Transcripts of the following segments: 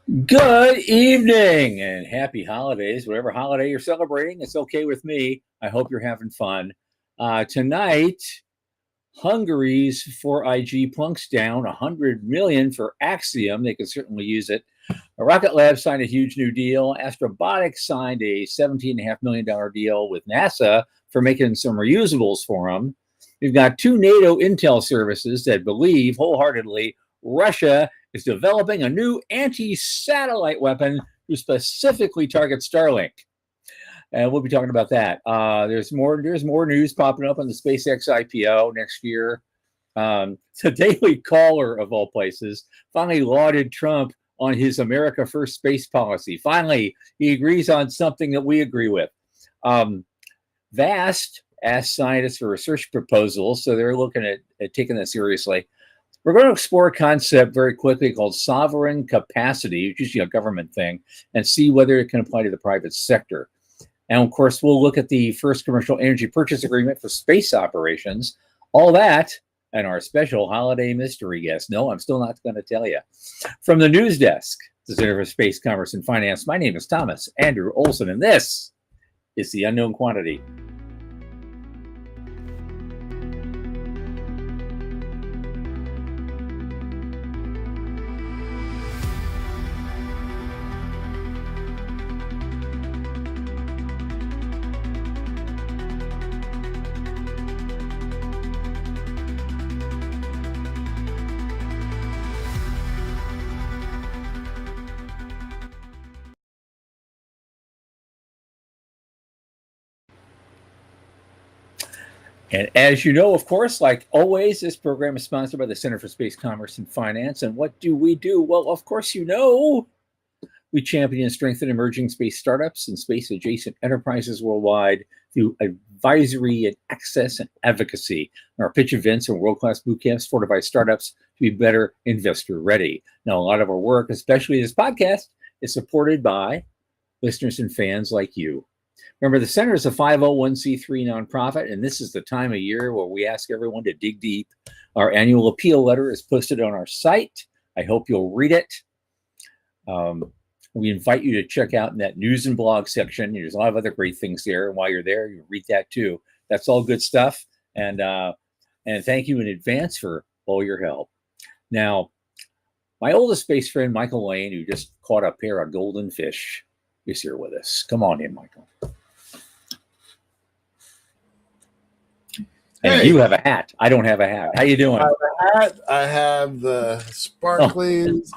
Good evening and happy holidays. Whatever holiday you're celebrating, it's okay with me. I hope you're having fun. Tonight, Hungary's 4IG plunks down 100 million for Axiom. They could certainly use it. Rocket Lab signed a huge new deal. Astrobotics signed a $17.5 million deal with NASA for making some reusables for them. We've got two NATO intel services that believe wholeheartedly Russia is developing a new anti-satellite weapon to specifically target Starlink. And we'll be talking about that. There's more news popping up on the SpaceX IPO next year. The Daily Caller, of all places, finally lauded Trump on his America First space policy. Finally, he agrees on something that we agree with. VAST asked scientists for research proposals, so they're looking at taking that seriously. We're going to explore a concept very quickly called sovereign capacity, which is usually a government thing, and see whether it can apply to the private sector. And of course, we'll look at the first commercial energy purchase agreement for space operations. All that and our special holiday mystery guest. No, I'm still not going to tell you. From the news desk, the Center for Space, Commerce, and Finance, my name is Thomas Andrew Olson, and this is The Unknown Quantity. And as you know, of course, like always, this program is sponsored by the Center for Space, Commerce, and Finance. And what do we do? Well, of course, you know, we champion and strengthen emerging space startups and space-adjacent enterprises worldwide through advisory and access and advocacy. And our pitch events and world-class boot camps fortify startups to be better investor-ready. Now, a lot of our work, especially this podcast, is supported by listeners and fans like you. Remember, the Center is a 501c3 nonprofit, and this is the time of year where we ask everyone to dig deep. Our annual appeal letter is posted on our site. I hope you'll read it. We invite you to check out in that news and blog section. There's a lot of other great things there, and while you're there, you read that too. That's all good stuff, and thank you in advance for all your help. Now, my oldest space friend, Michael Lane, who just caught a pair of golden fish, is here with us. Come on in, Michael. And you have a hat. I don't have a hat. How you doing? I have a hat. I have the sparklies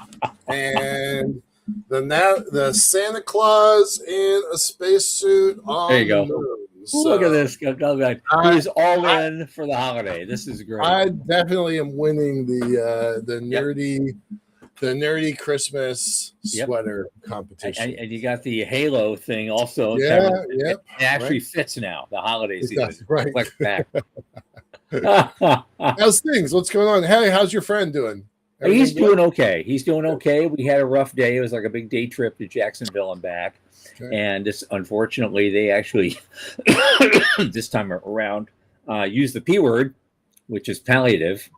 and the Santa Claus in a spacesuit on there you go. the moon. So, look at this. He's all in for the holiday. This is great. I definitely am winning the nerdy Christmas sweater competition. And you got the halo thing also. Yeah, it actually fits now. The holiday season. That's right. Back. How's things? What's going on? Hey, how's your friend doing? He's doing okay. He's doing okay. We had a rough day. It was like a big day trip to Jacksonville and back. Okay. And unfortunately, they actually, this time around, used the P word, which is palliative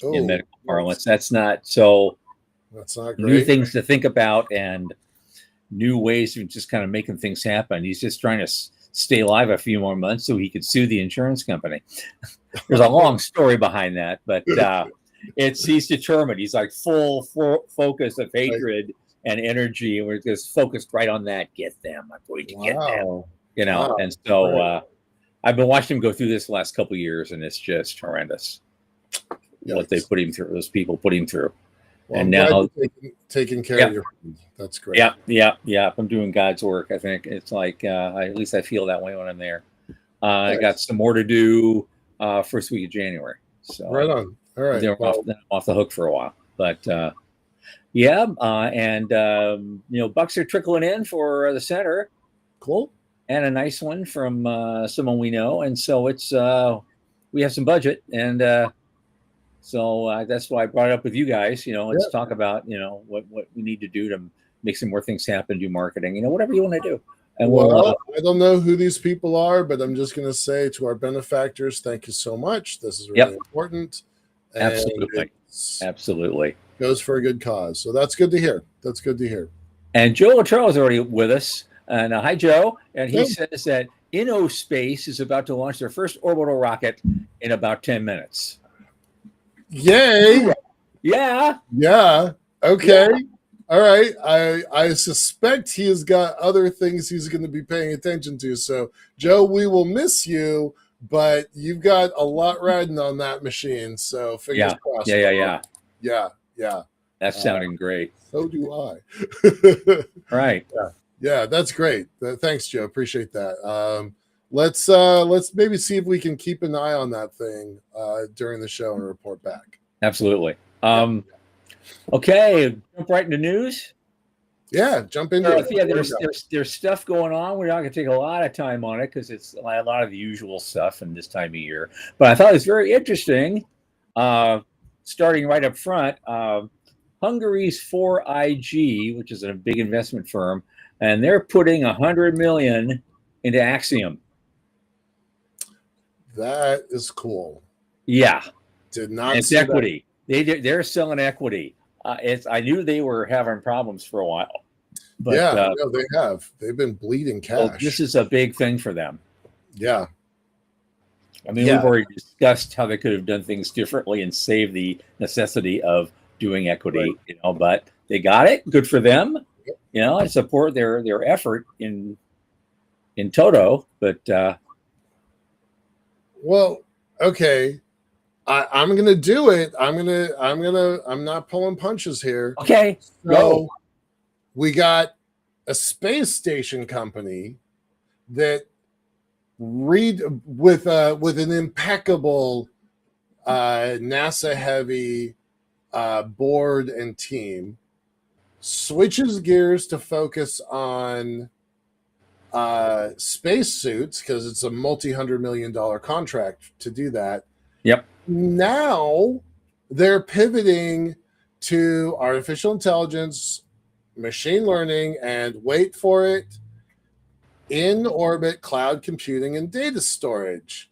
in medical parlance. That's not great. New things to think about and new ways of just kind of making things happen. He's just trying to stay alive a few more months so he could sue the insurance company. There's a long story behind that, but he's determined. He's like full focus of hatred and energy, and we're just focused right on that. Get them. I'm going to get them. You know, wow. And so I've been watching him go through this the last couple of years, and it's just horrendous what they put him through. Those people put him through. Well, and now taking care of your friend. That's great. Yeah. I'm doing God's work. I think it's like at least I feel that way when I'm there. I got some more to do first week of January. So right on. All right. They're off the hook for a while, but bucks are trickling in for the Center. Cool. And a nice one from someone we know, and so it's we have some budget and. So that's why I brought it up with you guys. Let's talk about what we need to do to make some more things happen, do marketing, whatever you want to do. And I don't know who these people are, but I'm just going to say to our benefactors, thank you so much. This is really important. And Absolutely. Goes for a good cause. So that's good to hear. That's good to hear. And Joe Luttrell is already with us. And hi, Joe. And he Hey. says that InnoSpace is about to launch their first orbital rocket in about 10 minutes. Yay! Yeah. Yeah. Okay. Yeah. All right. I suspect he has got other things he's going to be paying attention to. So, Joe, we will miss you, but you've got a lot riding on that machine. So, fingers crossed. Yeah. That's sounding great. So do I. Right. Yeah, that's great. Thanks, Joe. Appreciate that. Let's maybe see if we can keep an eye on that thing during the show and report back. Absolutely. Okay, jump right into news. Yeah, jump into it. Yeah, there's stuff going on. We're not going to take a lot of time on it because it's a lot of the usual stuff in this time of year. But I thought it was very interesting. Starting right up front, Hungary's 4IG, which is a big investment firm, and they're putting $100 million into Axiom. That is cool. Yeah, did not. It's equity. They're selling equity. I knew they were having problems for a while. But, no, they have. They've been bleeding cash. Well, this is a big thing for them. Yeah. I mean, we've already discussed how they could have done things differently and save the necessity of doing equity, but they got it. Good for them. I support their effort in toto, but well, okay. I'm gonna do it. I'm not pulling punches here. Okay. So we got a space station company that with an impeccable NASA heavy board and team switches gears to focus on spacesuits because it's a multi-$100 million contract to do that. Yep. Now they're pivoting to artificial intelligence, machine learning, and wait for it, in orbit cloud computing and data storage.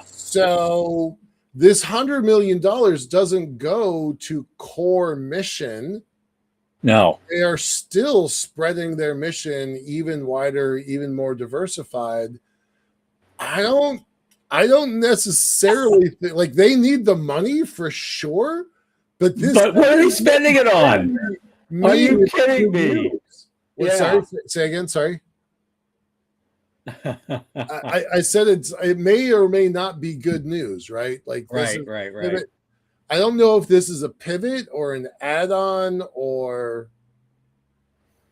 So this $100 million doesn't go to core mission. No, they are still spreading their mission even wider, even more diversified. I don't necessarily think like they need the money for sure, but what are they spending it on? Are you kidding me? Sorry, say again. Sorry. I said it may or may not be good news, right? Like right. I don't know if this is a pivot or an add-on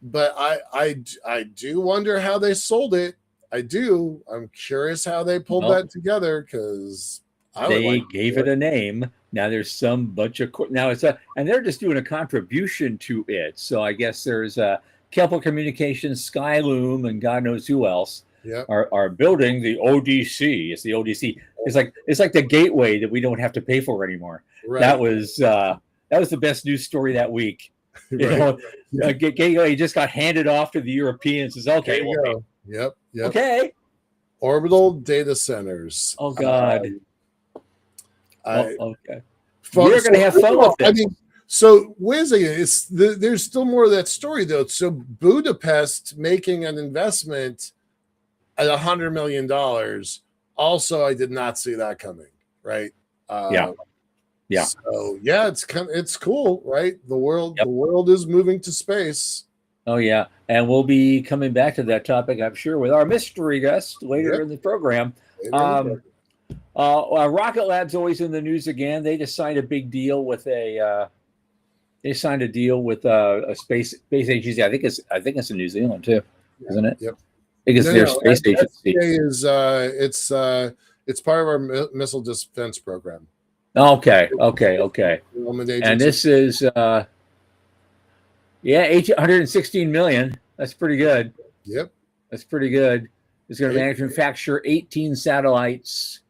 but I do wonder how they sold it. I do. I'm curious how they pulled that together because they gave it a name. Now there's some bunch of and they're just doing a contribution to it. So I guess there's Kepler Communications, Skyloom, and God knows who else are building the ODC. It's the ODC. It's like the gateway that we don't have to pay for anymore. Right. That was the best news story that week. Gateway just got handed off to the Europeans. It's okay. Yep. Okay. Orbital data centers. Oh God. Okay. We're going to have fun with this. I mean, so wait a second. There's still more of that story though. So Budapest making an investment at $100 million. Also, I did not see that coming. Right. Yeah. So it's cool, right? The world is moving to space. Oh yeah, and we'll be coming back to that topic, I'm sure, with our mystery guest later in the program. Rocket Lab's always in the news again. They just signed a big deal with a space agency. I think it's in New Zealand too, isn't it? Yep. I think it's their space agency. It's part of our missile defense program. Okay. And this is $116 million. That's pretty good. Yep. That's pretty good. It's going to manufacture 18 satellites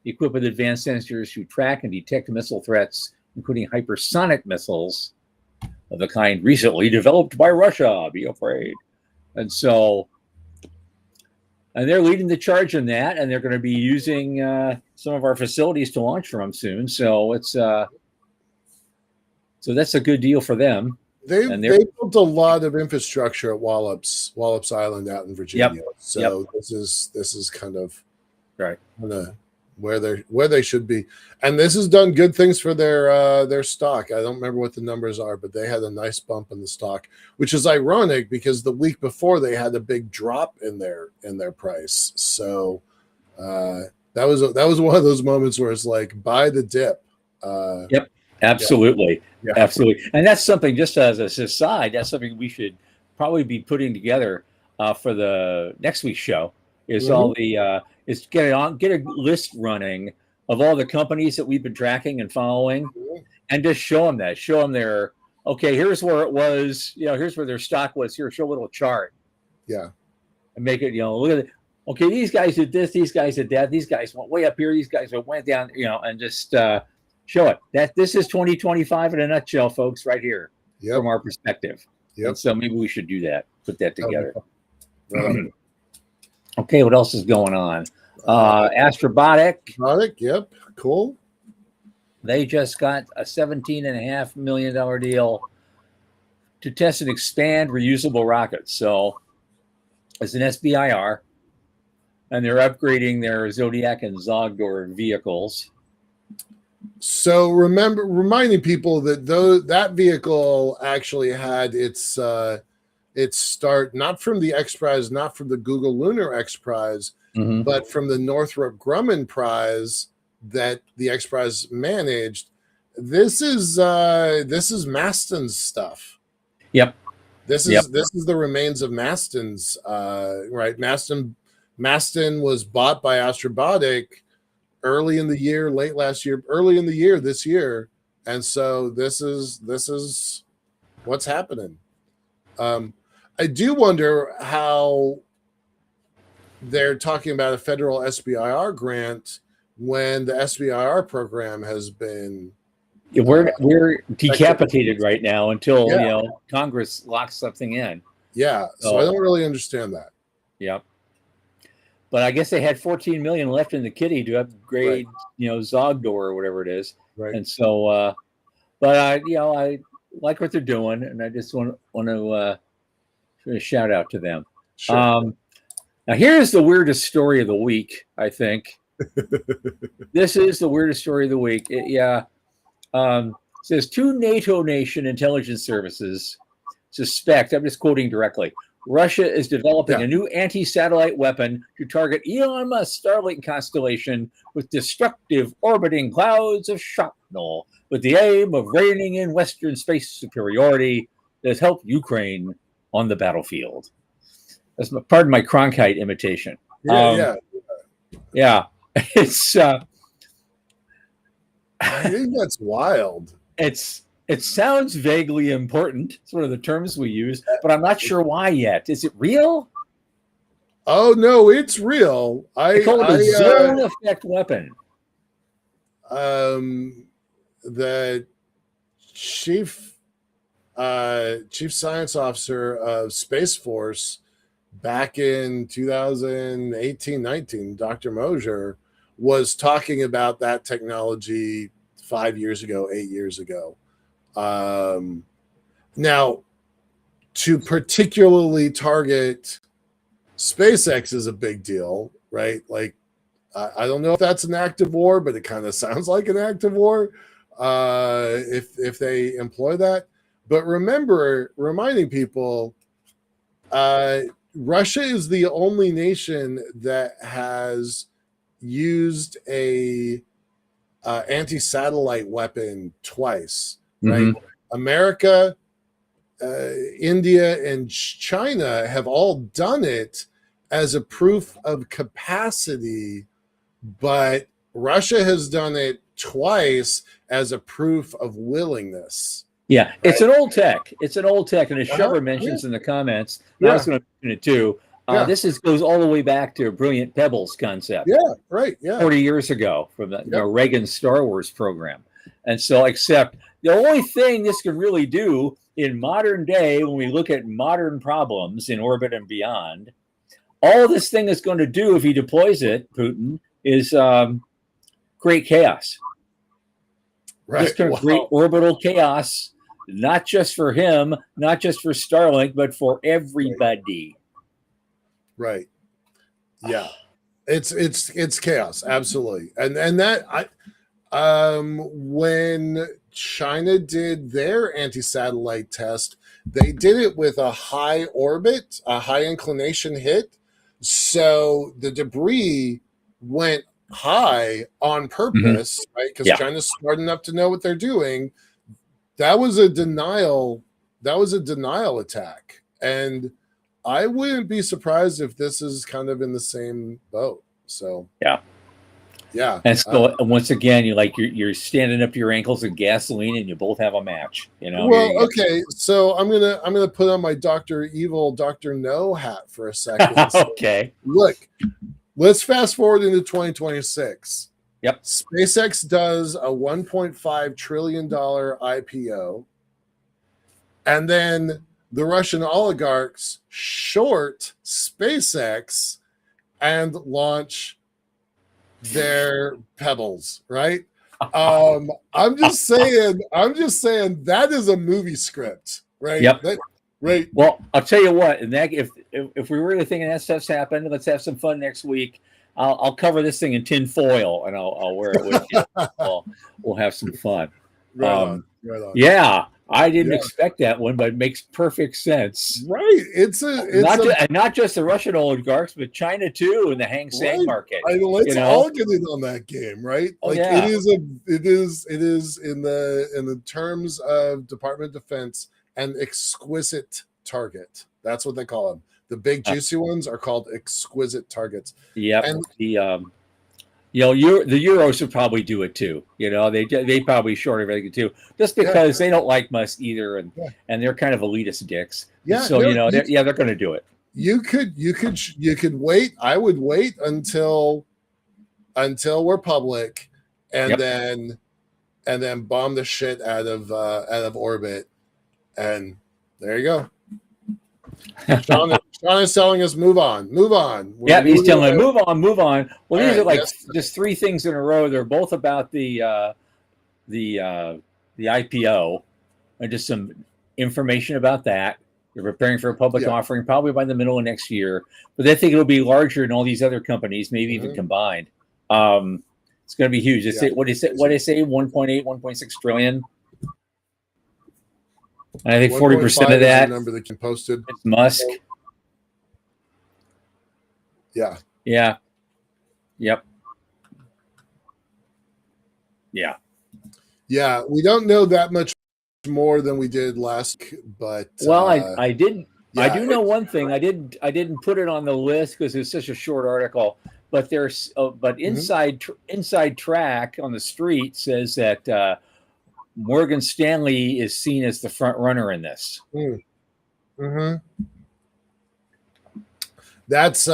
equipped with advanced sensors to track and detect missile threats, including hypersonic missiles of the kind recently developed by Russia. Be afraid. And they're leading the charge in that, and they're going to be using some of our facilities to launch from soon. So that's a good deal for them. They've and they built a lot of infrastructure at Wallops Island out in yep, Virginia. yep, So this is kind of right. where they should be, and this has done good things for their stock. I don't remember what the numbers are, but they had a nice bump in the stock, which is ironic because the week before they had a big drop in their price. So that was one of those moments where it's like buy the dip. Yep, absolutely, Yeah. absolutely. And that's something, just as a aside, that's something we should probably be putting together for the next week's show. Is Mhm. all the is get a list running of all the companies that we've been tracking and following, and just show them their okay. Here's where it was. Here's where their stock was. Here, show a little chart. Yeah. And make it. Look at it. Okay, these guys did this. These guys did that. These guys went way up here. These guys went down. And just. Show it that this is 2025 in a nutshell, folks, right here from our perspective. Yep. And so maybe we should do that, put that together. Right. Okay, what else is going on? Astrobotic. Yep. Cool. They just got a $17.5 million deal to test and expand reusable rockets. So it's an SBIR, and they're upgrading their Zodiac and Zogdor vehicles. So reminding people that that vehicle actually had its start not from the X Prize, not from the Google Lunar X Prize, but from the Northrop Grumman Prize that the X Prize managed. This is Maston's stuff. Yep. This is the remains of Maston's. Right. Maston was bought by Astrobotic early in the year, late last year, early in the year, this year. And so this is what's happening. I do wonder how they're talking about a federal SBIR grant when the SBIR program has been we're decapitated right now until Congress locks something in. Yeah. So I don't really understand that. Yep. But I guess they had 14 million left in the kitty to upgrade, Zogdor or whatever it is. Right. And so, but I like what they're doing, and I just want to shout out to them. Sure. Now here's the weirdest story of the week. I think this is the weirdest story of the week. It says 2 NATO nation intelligence services suspect. I'm just quoting directly. Russia is developing a new anti-satellite weapon to target Elon Musk's Starlink constellation with destructive orbiting clouds of shrapnel, with the aim of reining in Western space superiority that has helped Ukraine on the battlefield. Pardon my Cronkite imitation. Yeah. It's. I think that's wild. It sounds vaguely important. It's one of the terms we use, but I'm not sure why yet. Is it real? Oh no, it's real. They call it a zone effect weapon. The chief science officer of Space Force back in 2018-19, Dr. Mosier, was talking about that technology 5 years ago, 8 years ago. Now, to particularly target SpaceX is a big deal, right? Like, I don't know if that's an act of war, but it kind of sounds like an act of war if they employ that. But reminding people, Russia is the only nation that has used a anti-satellite weapon twice. Right, America, India, and China have all done it as a proof of capacity, but Russia has done it twice as a proof of willingness. Yeah, right? It's an old tech. And as Shover mentions in the comments, I was going to mention it too. This goes all the way back to a Brilliant Pebbles concept. Yeah, right. Yeah, 40 years ago from the Reagan Star Wars program. And so, except the only thing this can really do in modern day, when we look at modern problems in orbit and beyond, all this thing is going to do if he deploys it, Putin, is create chaos. Right. Just create orbital chaos not just for him, not just for Starlink, but for everybody. Right. Yeah. It's chaos, absolutely. And that when China did their anti-satellite test, they did it with a high orbit, a high inclination hit. So the debris went high on purpose, right? Because Yeah. China's smart enough to know what they're doing. That was a denial. That was a denial attack. And I wouldn't be surprised if this is kind of in the same boat. So Yeah. yeah. And so once again, you're standing up to your ankles in gasoline, and you both have a match. Well, okay. So I'm gonna put on my Dr. Evil, Dr. No hat for a second. So, Okay. look, let's fast forward into 2026. Yep. SpaceX does a $1.5 trillion IPO, and then the Russian oligarchs short SpaceX and launch their pebbles, right? I'm just saying that is a movie script, right? Yep. Right. Well, I'll tell you what, and that if we're really thinking that stuff's happened, let's have some fun next week. I'll cover this thing in tin foil, and I'll wear it with you. We'll have some fun. Right on. Yeah, I didn't expect that one, but it makes perfect sense. Right. It's not just the Russian oligarchs, but China too, in the Hang Seng market. Let's all get in on that game, right? Like yeah. it is in the terms of Department of Defense an exquisite target. That's what they call them. The big juicy ones are called exquisite targets. Yeah, and the Euros would probably do it too. They probably short everything too, just because they don't like Musk either, and they're kind of elitist dicks. Yeah, so they're going to do it. You could wait. I would wait until we're public, and then bomb the shit out of orbit, and there you go. Sean is telling us move on. Yeah, he's telling move on. Well, these are just three things in a row. They're both about the IPO, and just some information about that. They're preparing for a public offering probably by the middle of next year, but they think it'll be larger than all these other companies, maybe even combined. It's going to be huge. What do you say? 1.8, 1.6 trillion. And I think 40% of that number that can posted is Musk. Yeah. Yep. Yeah. We don't know that much more than we did last, but I didn't. I do know one thing. I didn't put it on the list because it's such a short article. But there's inside track on the street says that Morgan Stanley is seen as the front runner in this. That's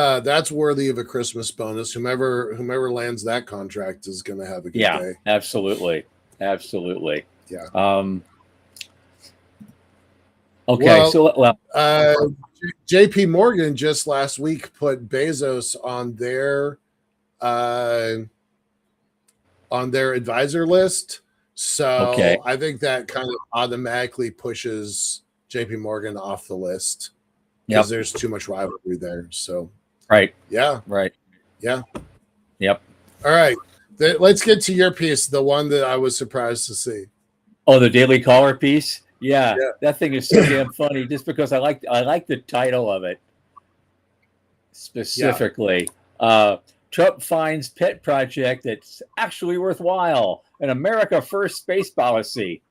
worthy of a Christmas bonus. Whomever lands that contract is going to have a good day. Absolutely. Yeah. Okay. JP Morgan just last week put Bezos on their advisor list. So I think that kind of automatically pushes JP Morgan off the list because there's too much rivalry there. So right. All right. Let's get to your piece, the one that I was surprised to see. Oh, the Daily Caller piece. Yeah, that thing is so damn funny. Just because I like the title of it specifically. Trump finds pet project that's actually worthwhile. An America First space policy.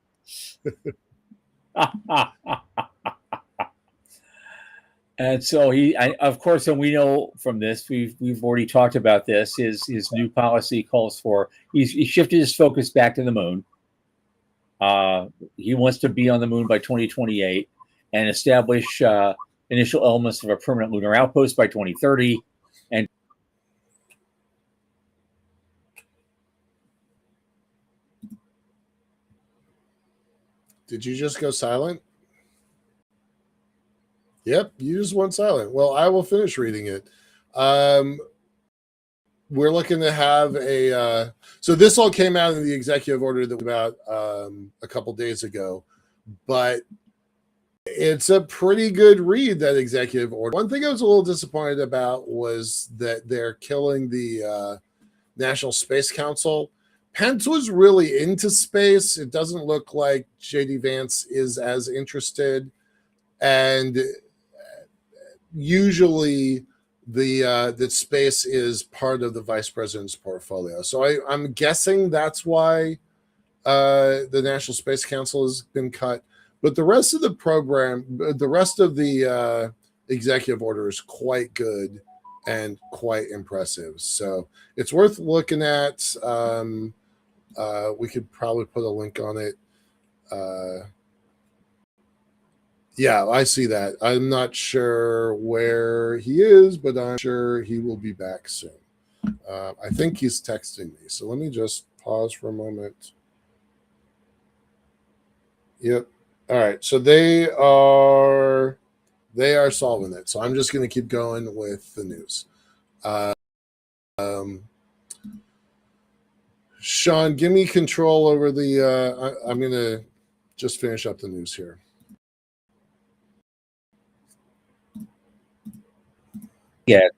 And so of course, and we know from this, we've already talked about this. His new policy calls for he shifted his focus back to the moon. He wants to be on the moon by 2028 and establish initial elements of a permanent lunar outpost by 2030. And did you just go silent? Yep, you just went silent. Well, I will finish reading it. We're looking to have so this all came out in the executive order that we got a couple days ago, but it's a pretty good read, that executive order. One thing I was a little disappointed about was that they're killing the National Space Council. Pence was really into space. It doesn't look like J.D. Vance is as interested. And usually that space is part of the vice president's portfolio. So I'm guessing that's why the National Space Council has been cut. But the rest of the program, the rest of the executive order is quite good and quite impressive. So it's worth looking at. We could probably put a link on it. Yeah, I see that. I'm not sure where he is, but I'm sure he will be back soon. I think he's texting me. So let me just pause for a moment. Yep. All right. So they are solving it. So I'm just going to keep going with the news. Sean, give me control over the. I'm going to just finish up the news here. Yeah.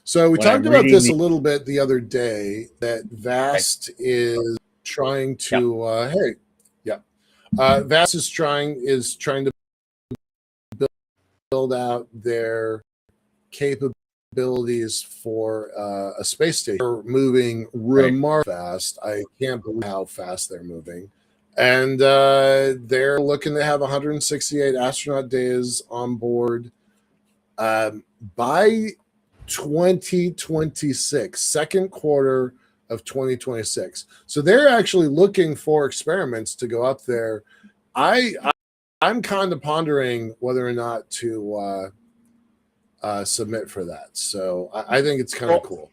So we talked about this a little bit the other day, that Vast is trying to Vast is trying to build out their capabilities for a space station. They're moving remarkably fast. I can't believe how fast they're moving. And they're looking to have 168 astronaut days on board by 2026, second quarter of 2026. So they're actually looking for experiments to go up there. I'm kind of pondering whether or not to submit for that. So I think it's kind of cool.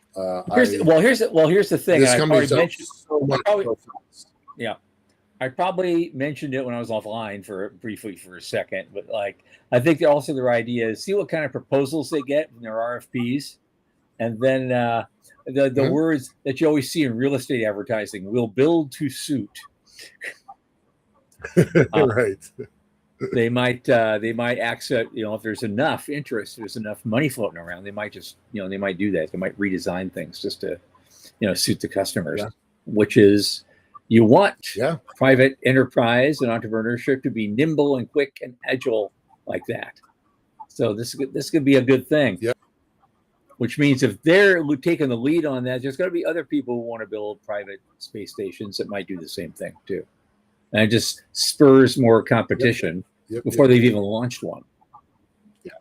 Here's the thing. This company's so much I probably mentioned it when I was offline briefly for a second, but like I think also their idea is see what kind of proposals they get from their RFPs, and then the words that you always see in real estate advertising: "We'll build to suit." Right. They might accept, if there's enough interest, there's enough money floating around, they might just, they might do that. They might redesign things just to, suit the customers, which is. You want private enterprise and entrepreneurship to be nimble and quick and agile like that. So this could be a good thing. Yep. Which means if they're taking the lead on that, there's got to be other people who want to build private space stations that might do the same thing too. And it just spurs more competition before they've even launched one. Yeah.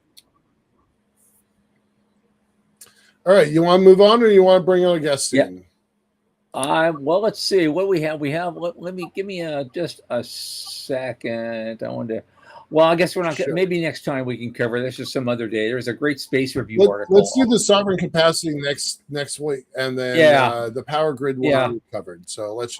All right. You want to move on, or you want to bring on a guest in? Well, let's see what we have. Let me give me just a second. I wanted to. Well, I guess we're not. Maybe next time we can cover this, or some other day. There's a great space review article. Let's do the sovereign capacity next week, and then the power grid one we covered. So let's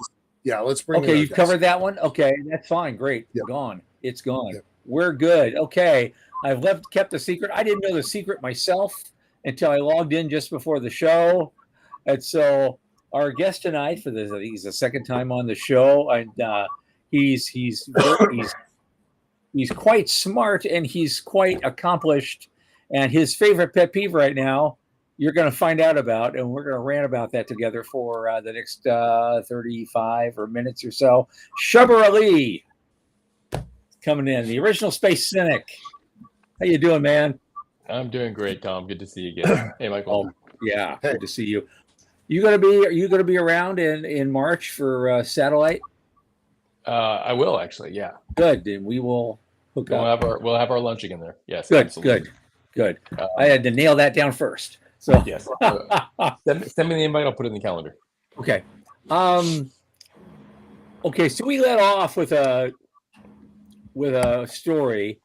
bring. Okay, you've covered that one. Okay, that's fine. Great. Yep. Gone. It's gone. Yep. We're good. Okay, I've kept the secret. I didn't know the secret myself until I logged in just before the show, and so. Our guest tonight I think he's the second time on the show, and he's quite smart and he's quite accomplished. And his favorite pet peeve right now, you're going to find out about, and we're going to rant about that together for the next 35 or minutes or so. Shubber Ali coming in, the original space cynic. How you doing, man? I'm doing great, Tom. Good to see you again. Hey, Michael. Good to see you. Are you gonna be around in March for Satellite? I will actually. Yeah. Good. And we will hook up. We'll have our lunch again there. Yes. Good. Absolutely. Good. I had to nail that down first. So yes. Send me the invite. I'll put it in the calendar. Okay. Okay. So we let off with a story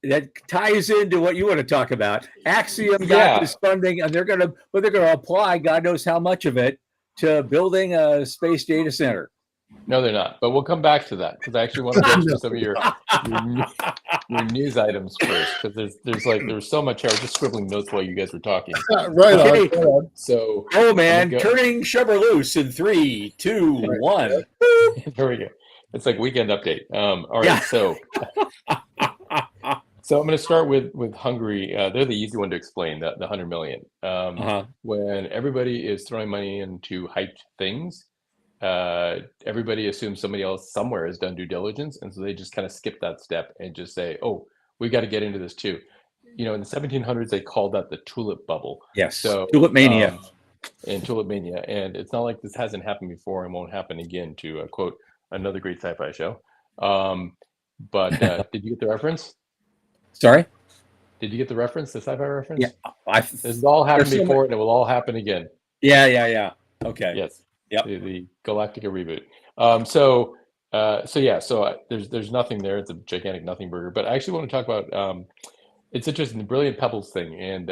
that ties into what you want to talk about. Axiom got this funding, and they're going to apply God knows how much of it to building a space data center. No, they're not. But we'll come back to that because I actually want to go through some of your news items first because there's so much. I was just scribbling notes while you guys were talking. Right on. So turning Shubber loose in 3, 2, 1. There we go. It's like weekend update. All Yeah. right, so I'm going to start with Hungary. They're the easy one to explain, the 100 million. Uh-huh. When everybody is throwing money into hyped things, everybody assumes somebody else somewhere has done due diligence, and so they just kind of skip that step and just say, "Oh, we got to get into this too." You know, in the 1700s, they called that the tulip bubble. Yes. So, Tulip mania. and tulip mania, and it's not like this hasn't happened before and won't happen again. To quote another great sci-fi show. But did you get the reference? Sorry. Did you get the reference, the sci-fi reference? Yeah. This has all happened There's so before, much- and it will all happen again. Yeah. Okay. Yes. Yep. The Galactica reboot. There's nothing there. It's a gigantic nothing burger. But I actually want to talk about it's interesting, the Brilliant Pebbles thing and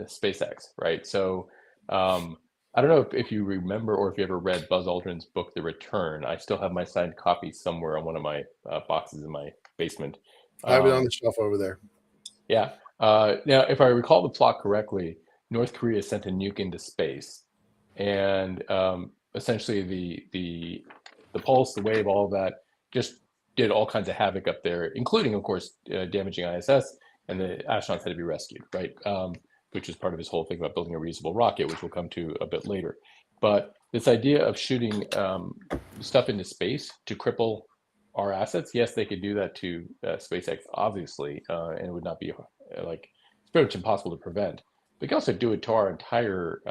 SpaceX, right? So I don't know if you remember or if you ever read Buzz Aldrin's book, The Return. I still have my signed copy somewhere on one of my boxes in my basement. I have it on the shelf over there. Yeah. Now, if I recall the plot correctly, North Korea sent a nuke into space, and essentially the pulse, the wave, all of that just did all kinds of havoc up there, including, of course, damaging ISS, and the astronauts had to be rescued, right? Which is part of his whole thing about building a reusable rocket, which we'll come to a bit later. But this idea of shooting stuff into space to cripple our assets, yes, they could do that to SpaceX, obviously, and it would not be like it's pretty much impossible to prevent. They can also do it to our entire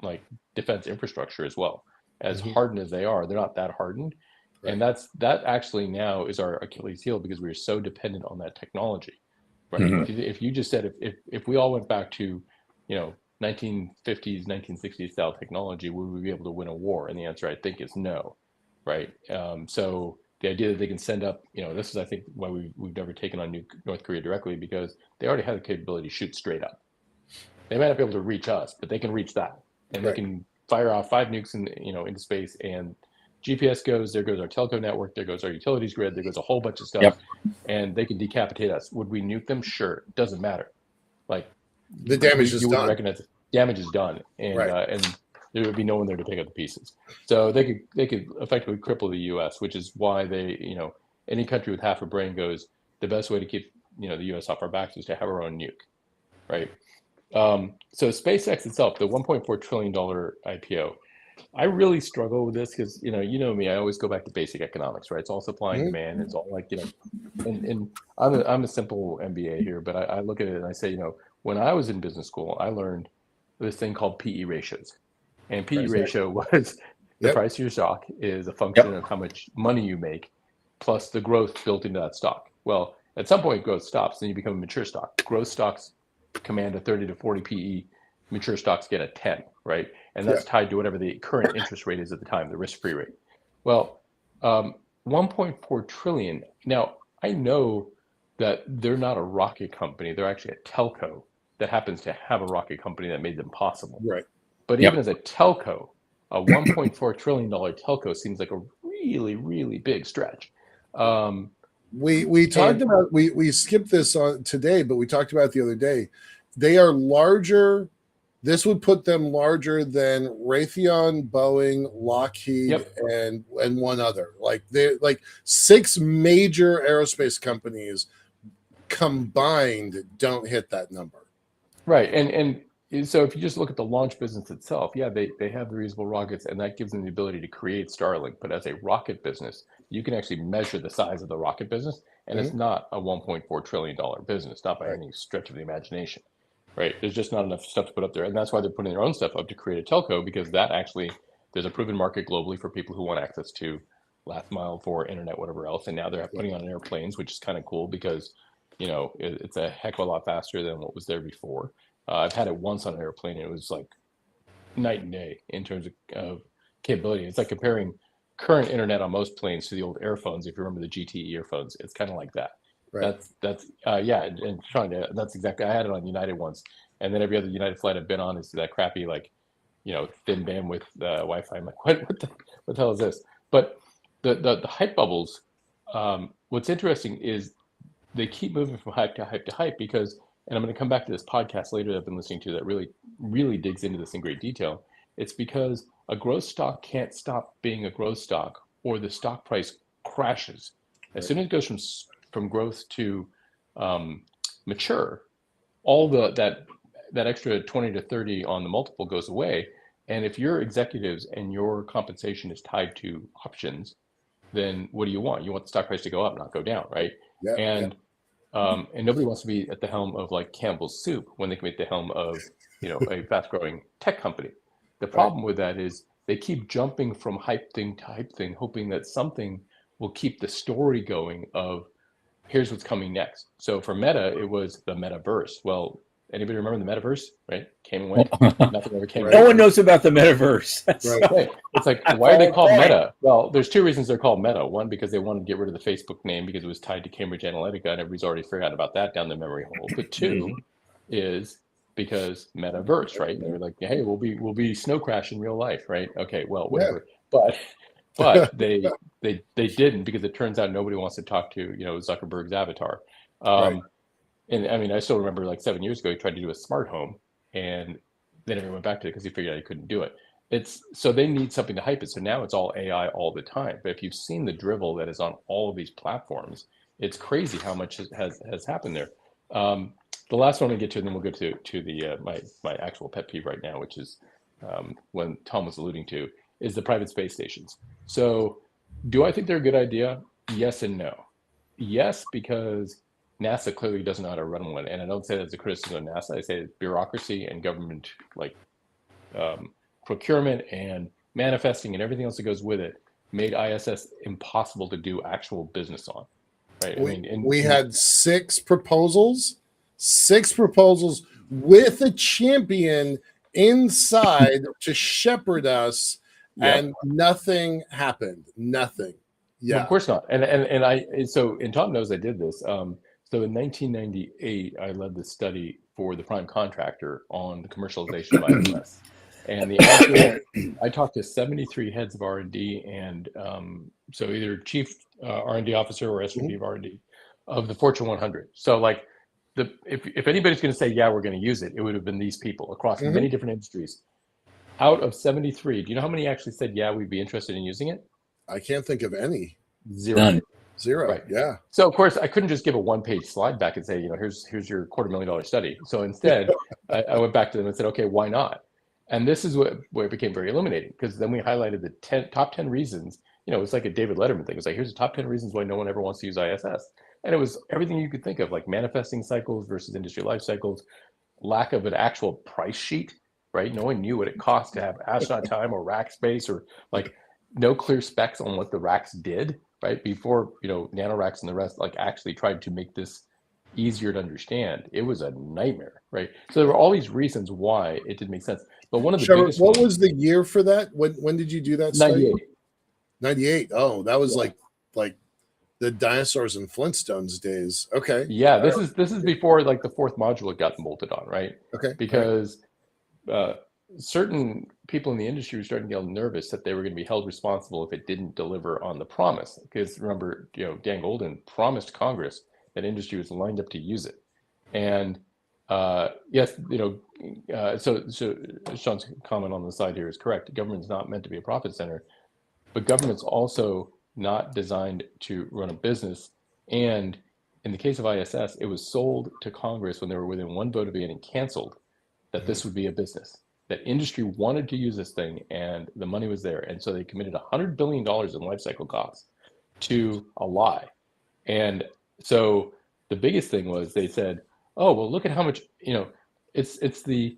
like defense infrastructure as well. As hardened as they are, they're not that hardened, Right. and that actually now is our Achilles heel because we're so dependent on that technology, right? Mhm. If you just said if we all went back to 1950s, 1960s style technology, would we be able to win a war? And the answer, I think, is no, right? So the idea that they can send up, this is, I think, why we've never taken on North Korea directly, because they already have the capability to shoot straight up. They might not be able to reach us, but they can reach that, and Right. they can fire off 5 nukes into space, and GPS goes, there goes our telco network, there goes our utilities grid, there goes a whole bunch of stuff, Yep. and they can decapitate us. Would we nuke them? Sure, it doesn't matter. Like The damage is you wouldn't done. recognize it. Damage is done, and Right. and there would be no one there to pick up the pieces. So they could effectively cripple the U.S., which is why any country with half a brain goes, the best way to keep the U.S. off our backs is to have our own nuke, right? So SpaceX itself, the $1.4 trillion IPO, I really struggle with this because you know me, I always go back to basic economics, right? It's all supply and demand. It's all like and I'm a simple MBA here, but I look at it and I say, when I was in business school, I learned this thing called PE ratios, and PE ratio was the Yep. price of your stock is a function of how much money you make plus the growth built into that stock. Well, at some point, growth stops, then you become a mature stock. Growth stocks command a 30 to 40 PE. Mature stocks get a 10, right? And that's tied to whatever the current interest rate is at the time, the risk-free rate. Well, 1.4 trillion. Now, I know that they're not a rocket company. They're actually a telco that happens to have a rocket company that made them possible. Right. But even as a telco, a $1.4 trillion telco seems like a really, really big stretch. We talked about we skipped this on today, but we talked about it the other day. They are larger. This would put them larger than Raytheon, Boeing, Lockheed, and one other. Like they're like 6 major aerospace companies combined don't hit that number. Right. And so if you just look at the launch business itself, they have the reusable rockets, and that gives them the ability to create Starlink. But as a rocket business, you can actually measure the size of the rocket business, and it's not a $1.4 trillion business, not by any stretch of the imagination. Right. There's just not enough stuff to put up there. And that's why they're putting their own stuff up to create a telco, because that actually, there's a proven market globally for people who want access to last mile for internet, whatever else. And now they're putting on airplanes, which is kind of cool because, it's a heck of a lot faster than what was there before. I've had it once on an airplane, and it was like night and day in terms of capability. It's like comparing current internet on most planes to the old airphones. If you remember the GTE earphones, it's kind of like that. Right. That's and that's exactly. I had it on United once, and then every other United flight I've been on is that crappy thin bandwidth Wi-Fi. I'm like, what the hell is this? But the hype bubbles. What's interesting is they keep moving from hype to hype to hype because, and I'm going to come back to this podcast later that I've been listening to that really, really digs into this in great detail. It's because a growth stock can't stop being a growth stock or the stock price crashes. As soon as it goes from growth to mature, all that extra 20 to 30 on the multiple goes away. And if you're executives and your compensation is tied to options, then what do you want? You want the stock price to go up, not go down, right? Yeah, and nobody wants to be at the helm of like Campbell's Soup when they can be at the helm of, a fast-growing tech company. The problem with that is they keep jumping from hype thing to hype thing, hoping that something will keep the story going of here's what's coming next. So for Meta, it was the metaverse. Well, anybody remember the metaverse, right? Came and went. Nothing ever came. No one knows about the metaverse. Right. It's like, why are they called Meta? Well, there's two reasons they're called Meta. One, because they wanted to get rid of the Facebook name because it was tied to Cambridge Analytica, and everybody's already forgotten about that down the memory hole. But two is because metaverse, right? And they're like, hey, we'll be snow crash in real life, right? Okay, well, whatever. But they didn't, because it turns out nobody wants to talk to Zuckerberg's avatar. And I mean, I still remember like 7 years ago, he tried to do a smart home, and they never went back to it because he figured out he couldn't do it. So they need something to hype it. So now it's all AI all the time. But if you've seen the drivel that is on all of these platforms, it's crazy how much has happened there. The last one I get to, and then we'll go to the my actual pet peeve right now, which is when Tom was alluding to, is the private space stations. So do I think they're a good idea? Yes and no. Yes, because NASA clearly doesn't know how to run one. And I don't say that as a criticism of NASA. I say bureaucracy and government, like procurement and manifesting and everything else that goes with it, made ISS impossible to do actual business on. Right. We had six proposals with a champion inside to shepherd us, and nothing happened. Nothing. Yeah, well, of course not. And Tom knows I did this. So in 1998, I led the study for the prime contractor on the commercialization of ISS. And I talked to 73 heads of R&D, and so either chief R&D officer or SVP of R&D of the Fortune 100. So like, if anybody's going to say, yeah, we're going to use it, it would have been these people across many different industries. Out of 73, do you know how many actually said, yeah, we'd be interested in using it? I can't think of any. Zero. None. Zero. Right. Yeah. So of course I couldn't just give a one-page slide back and say, here's your $250,000 study. So instead, I went back to them and said, okay, why not? And this is where it became very illuminating, because then we highlighted the top 10 reasons. It's like a David Letterman thing. It's like, here's the top 10 reasons why no one ever wants to use ISS. And it was everything you could think of, like manifesting cycles versus industry life cycles, lack of an actual price sheet, right? No one knew what it cost to have astronaut time or rack space, or like no clear specs on what the racks did, right? Before, nanoracks and the rest like actually tried to make this easier to understand. It was a nightmare, right? So there were all these reasons why it didn't make sense. But one of the biggest what was the year for that? When did you do that study? 98. 98. Oh, that was like the dinosaurs and Flintstones days. Okay. Yeah, this is before like the fourth module got bolted on, right? Okay. Because certain people in the industry were starting to get nervous that they were going to be held responsible if it didn't deliver on the promise. Because remember, Dan Golden promised Congress that industry was lined up to use it. And yes, so Sean's comment on the side here is correct. Government's not meant to be a profit center, but government's also not designed to run a business. And in the case of ISS, it was sold to Congress when they were within one vote of getting canceled that this would be a business, that industry wanted to use this thing and the money was there. And so they committed $100 billion in life cycle costs to a lie. And so the biggest thing was they said, oh, well, look at how much, it's the,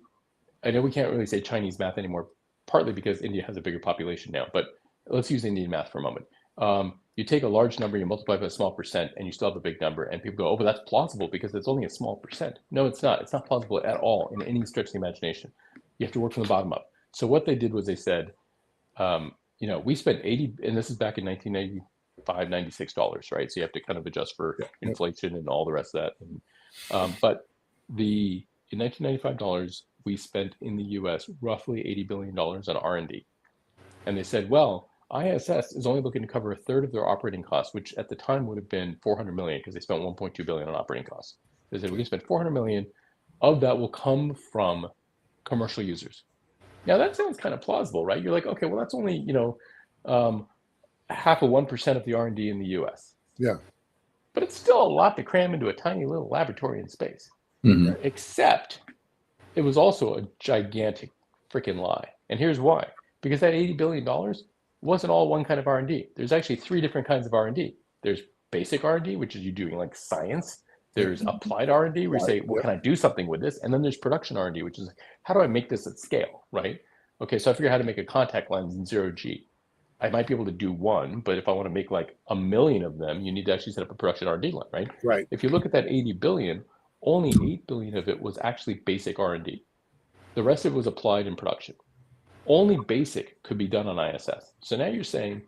I know we can't really say Chinese math anymore, partly because India has a bigger population now, but let's use Indian math for a moment. You take a large number, you multiply by a small percent, and you still have a big number, and people go, oh, but that's plausible because it's only a small percent. No, it's not. It's not plausible at all in any stretch of the imagination. You have to work from the bottom up. So what they did was they said, we spent 80, and this is back in 1995, $96, right? So you have to kind of adjust for inflation and all the rest of that. But in $1995, we spent in the US roughly $80 billion on R&D. And they said, well, ISS is only looking to cover a third of their operating costs, which at the time would have been $400 million because they spent $1.2 billion on operating costs. They said, we can spend $400 million. Of that will come from commercial users. Now that sounds kind of plausible, right? You're like, okay, well, that's only, half of 1% of the R&D in the U.S. Yeah. But it's still a lot to cram into a tiny little laboratory in space. Mhm. Except it was also a gigantic freaking lie. And here's why. Because that $80 billion wasn't all one kind of R&D. There's actually 3 different kinds of R&D. There's basic R&D, which is you doing like science. There's applied R&D, where you say, well, can I do something with this? And then there's production R&D, which is, how do I make this at scale, right? Okay, so I figure out how to make a contact lens in 0G. I might be able to do one, but if I want to make like 1 million of them, you need to actually set up a production R&D line, right? Right. If you look at that 80 billion, only 8 billion of it was actually basic R&D. The rest of it was applied in production. Only basic could be done on ISS. So now you're saying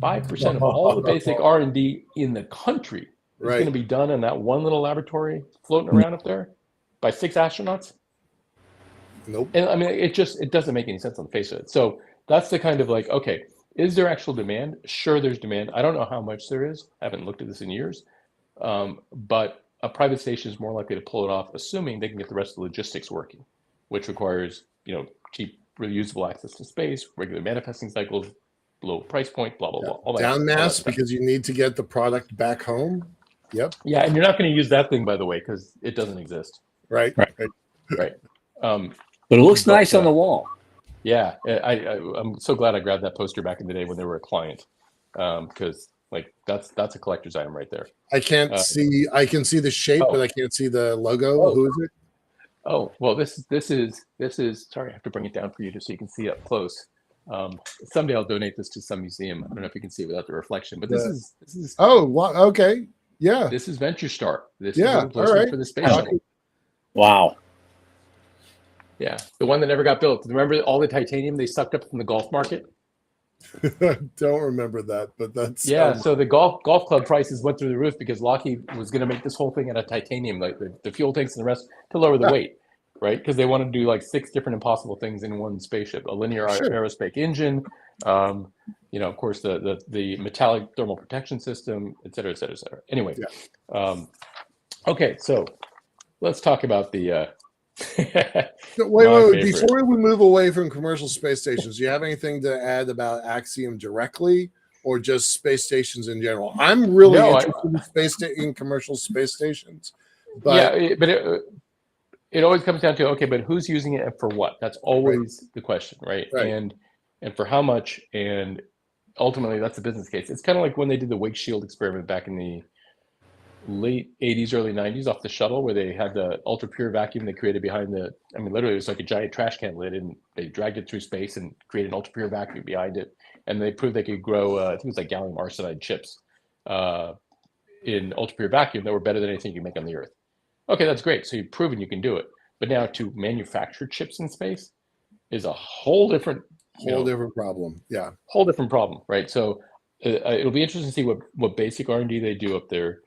5% of all the basic R&D in the country is going to be done in that one little laboratory floating around up there by 6 astronauts? Nope. And I mean, it doesn't make any sense on the face of it. So that's the kind of like, okay, is there actual demand? Sure, there's demand. I don't know how much there is. I haven't looked at this in years. But a private station is more likely to pull it off, assuming they can get the rest of the logistics working, which requires, cheap, reusable access to space, regular manifesting cycles, low price point, blah, blah, blah. All that, Down all that mass stuff. because you need to get the product back home. Yep. Yeah, and you're not going to use that thing, by the way, because it doesn't exist. Right. Right. But it looks nice on the wall. Yeah, I'm so glad I grabbed that poster back in the day when they were a client, because like that's a collector's item right there. I can't see. I can see the shape, but I can't see the logo. Who is it? Oh, well, this is. Sorry, I have to bring it down for you just so you can see up close. Someday I'll donate this to some museum. I don't know if you can see it without the reflection, but this is. Oh, wow, okay, yeah. This is Venture Star. This is a replacement for the space shuttle. Wow. Yeah, the one that never got built. Remember all the titanium they sucked up from the golf market? I don't remember that, but that's So the golf club prices went through the roof because Lockheed was going to make this whole thing out of titanium, like the fuel tanks and the rest, to lower the weight, right? Because they wanted to do like 6 different impossible things in one spaceship: a linear aerospace engine, of course the metallic thermal protection system, et cetera, et cetera, et cetera. Anyway, okay, so let's talk about the. Wait. Before we move away from commercial space stations, do you have anything to add about Axiom directly, or just space stations in general? I'm really interested in commercial space stations. But it always comes down to, okay, but who's using it and for what? That's always the question, right? And for how much, and ultimately that's a business case. It's kind of like when they did the wake shield experiment back in the late 80s, early 90s off the shuttle, where they had the ultra pure vacuum they created behind literally it was like a giant trash can lid, and they dragged it through space and created an ultra pure vacuum behind it. And they proved they could grow, I think it was like gallium arsenide chips in ultra pure vacuum that were better than anything you can make on the Earth. Okay, that's great. So you've proven you can do it. But now to manufacture chips in space is a whole different problem. Yeah. Whole different problem, right? So it'll be interesting to see what basic R&D they do up there.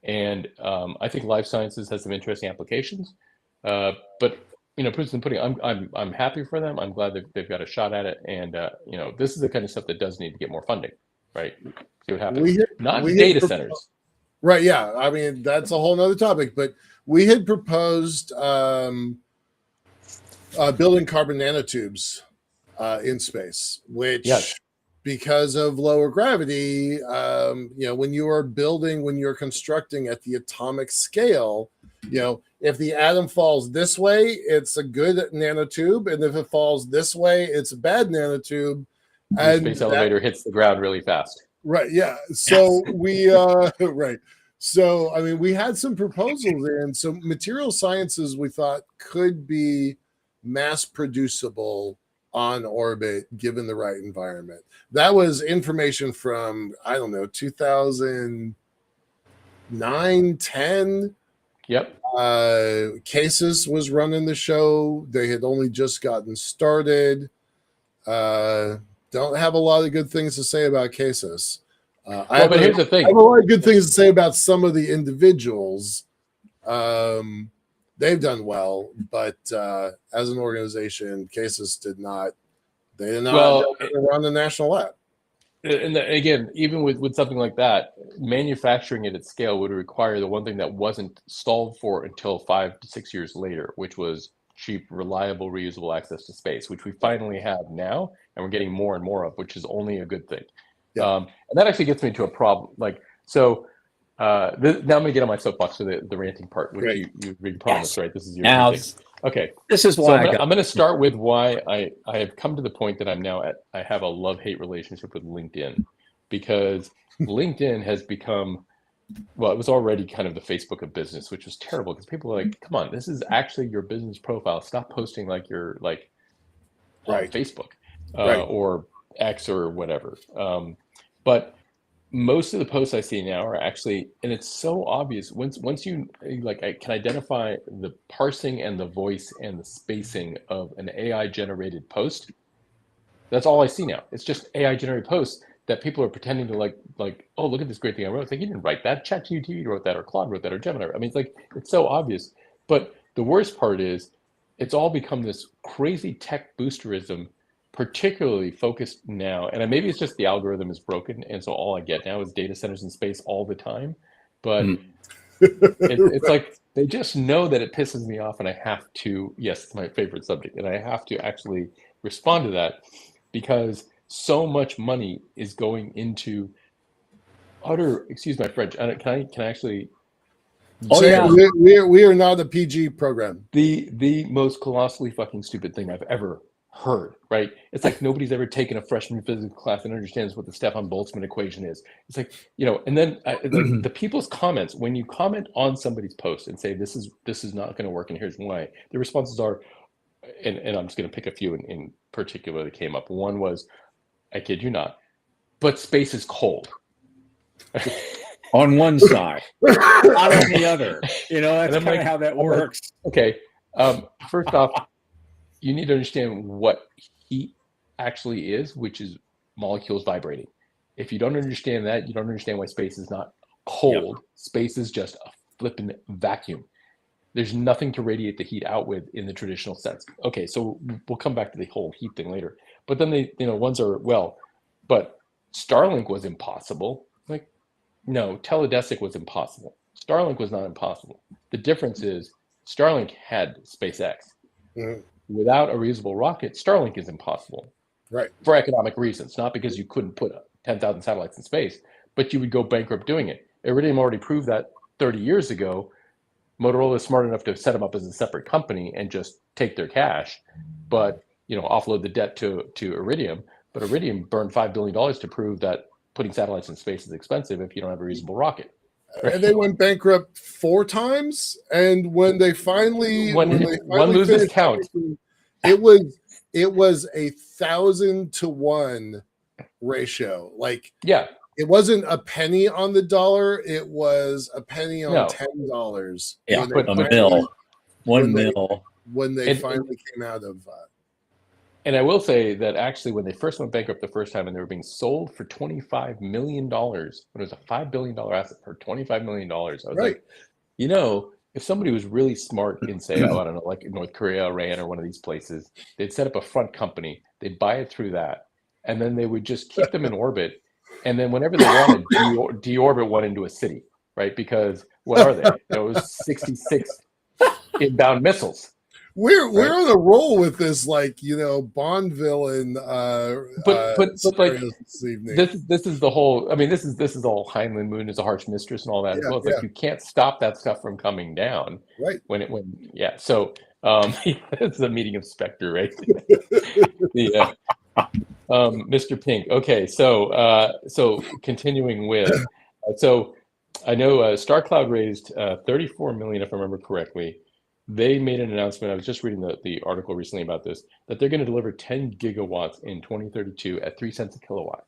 And I think life sciences has some interesting applications, but proofs in the pudding. I'm happy for them. I'm glad that they've got a shot at it, and this is the kind of stuff that does need to get more funding, right? See what happens. Not data centers, right? Yeah, I mean that's a whole nother topic. But we had proposed building carbon nanotubes in space, which. Yes. Because of lower gravity, when you're constructing at the atomic scale, if the atom falls this way, it's a good nanotube, and if it falls this way, it's a bad nanotube. The space elevator hits the ground really fast. Right. Yeah. So we right. So I mean, we had some proposals in. So material sciences we thought could be mass producible on orbit given the right environment. That was information from 2009, 10. Yep. Cases was running the show. They had only just gotten started. Don't have a lot of good things to say about Cases. But here's the thing. I have a lot of good things to say about some of the individuals. They've done well, but as an organization, Cases did not. They did not run the national lab. And again, even with something like that, manufacturing it at scale would require the one thing that wasn't stalled for until 5 to 6 years later, which was cheap, reliable, reusable access to space, which we finally have now, and we're getting more and more of, which is only a good thing. Yeah. And that actually gets me to a problem. Like, so now I'm going to get on my soapbox for the ranting part, which Great. you really promised, Yes. right? This is your Now, thing. Okay. this is So why I'm going to start with why I have come to the point that I have a love-hate relationship with LinkedIn, because LinkedIn has become, well, it was already kind of the Facebook of business, which was terrible because people are like, come on, this is actually your business profile. Stop posting like you're like on Right. Facebook Right. or X or whatever. But most of the posts I see now are actually, and it's so obvious once you like, I can identify the parsing and the voice and the spacing of an AI generated post. That's all I see now. It's just AI generated posts that people are pretending to like, oh, look at this great thing I wrote. It's like, you didn't write that. ChatGPT wrote that, or Claude wrote that, or Gemini. I mean, it's like, it's so obvious. But the worst part is it's all become this crazy tech boosterism, particularly focused now. And maybe it's just the algorithm is broken. And so all I get now is data centers in space all the time. But it's like, they just know that it pisses me off. And I have to, yes, it's my favorite subject. And I have to actually respond to that, because so much money is going into utter, excuse my French, can I actually, Oh, Say, yeah. we are not a PG program. the most colossally fucking stupid thing I've ever heard, right? It's like nobody's ever taken a freshman physics class and understands what the Stefan Boltzmann equation is. It's like, and then like the people's comments, when you comment on somebody's post and say, this is not going to work and here's why, the responses are, and I'm just going to pick a few in particular that came up. One was, I kid you not, but space is cold. On one side, not on the other. That's kind of how that works. Okay. First off, you need to understand what heat actually is, which is molecules vibrating. If you don't understand that, you don't understand why space is not cold. Yep. Space is just a flippin' vacuum. There's nothing to radiate the heat out with in the traditional sense. Okay, so we'll come back to the whole heat thing later. But then ones are, well, but Starlink was impossible. Like, no, teledesic was impossible. Starlink was not impossible. The difference is Starlink had SpaceX. Mm-hmm. Without a reusable rocket, Starlink is impossible. Right. For economic reasons, not because you couldn't put 10,000 satellites in space, but you would go bankrupt doing it. Iridium already proved that 30 years ago. Motorola is smart enough to set them up as a separate company and just take their cash, but offload the debt to Iridium. But Iridium burned $5 billion to prove that putting satellites in space is expensive if you don't have a reasonable rocket. Right? And they went bankrupt 4 times. And when they finally one loses count, it was 1,000 to 1 ratio. Like, yeah. It wasn't a penny on the dollar. It was a penny on $10. Yeah, but a mil. 1 mil. When they finally came out of... and I will say that actually when they first went bankrupt the first time and they were being sold for $25 million, when it was a $5 billion asset for $25 million, I was like, if somebody was really smart in, say, I don't know, like North Korea, Iran, or one of these places, they'd set up a front company, they'd buy it through that, and then they would just keep them in orbit. And then whenever they wanted, deorbit one into a city, right? Because what are they? Those 66 inbound missiles. We're on a roll with this, like, Bond villain. But like this is the whole. I mean, this is the whole Heinlein Moon is a harsh mistress and all that as well. It's like you can't stop that stuff from coming down. Right. So it's a meeting of Spectre, right? Mr. Pink. Okay, so continuing with, so I know StarCloud raised $34 million, if I remember correctly. They made an announcement. I was just reading the article recently about this, that they're going to deliver 10 gigawatts in 2032 at 3 cents a kilowatt.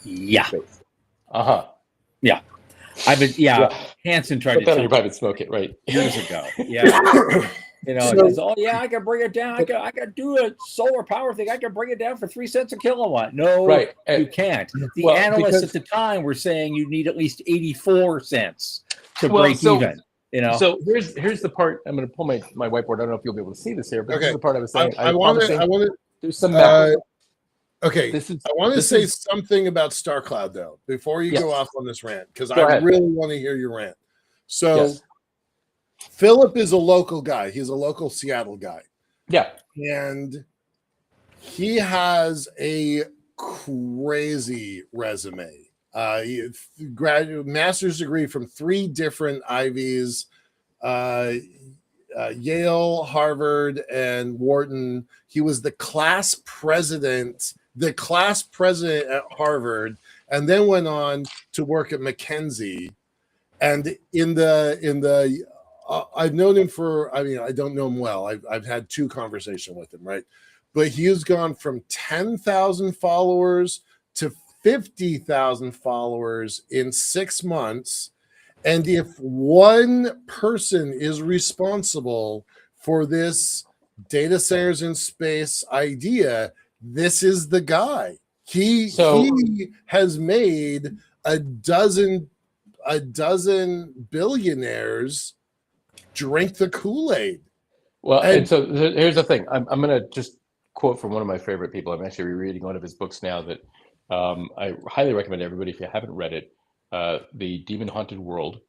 Yeah. Yeah. I've been. Hanson tried to tell you private smoke it right years ago. Yeah. Says, I can bring it down. I can do a solar power thing. I can bring it down for 3 cents a kilowatt. No, right. You can't. The analysts at the time were saying you need at least 84 cents to break even. So here's the part. I'm going to pull my whiteboard. I don't know if you'll be able to see this here, but this is the part I was saying. I want to. There's some math. Okay, I want to say something about StarCloud though before you go off on this rant, because I really want to hear your rant. So. Philip is a local guy. He's a local Seattle guy. Yeah. And he has a crazy resume. Master's degree from 3 different Ivies, Yale, Harvard, and Wharton. He was the class president at Harvard, and then went on to work at McKinsey. And I've known him for, I don't know him well. I've had 2 conversations with him, right? But he has gone from 10,000 followers to 50,000 followers in 6 months. And if one person is responsible for this data centers in space idea, this is the guy. He has made a dozen billionaires drink the Kool-Aid. Well, and so here's the thing. I'm going to just quote from one of my favorite people. I'm actually rereading one of his books now that I highly recommend everybody, if you haven't read it, The Demon Haunted World,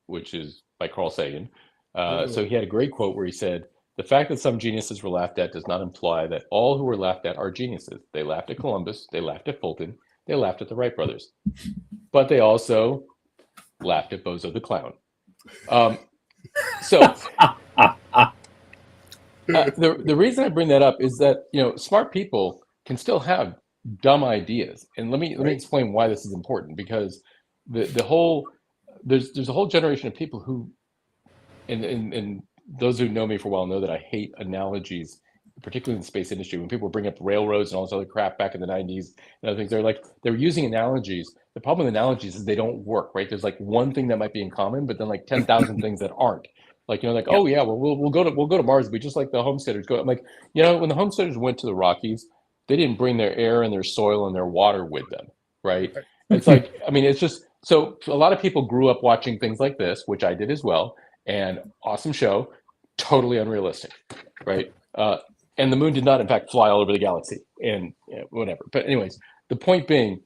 which is by Carl Sagan. So he had a great quote where he said, "The fact that some geniuses were laughed at does not imply that all who were laughed at are geniuses. They laughed at Columbus, they laughed at Fulton, they laughed at the Wright brothers, but they also laughed at Bozo the Clown." The reason I bring that up is that, smart people can still have dumb ideas, and let me explain why this is important. Because there's a whole generation of people who, and those who know me for a while know that I hate analogies, particularly in the space industry. When people bring up railroads and all this other crap back in the 90s and other things, they're using analogies. The problem with analogies is they don't work, right? There's like one thing that might be in common, but then like 10,000 things that aren't. Oh yeah, well we'll go to Mars, but just like the homesteaders go. I'm like, when the homesteaders went to the Rockies, they didn't bring their air and their soil and their water with them, right? It's like, it's just, so a lot of people grew up watching things like this, which I did as well, and awesome show, totally unrealistic, right? And the moon did not, in fact, fly all over the galaxy, and whatever. But anyways, the point being,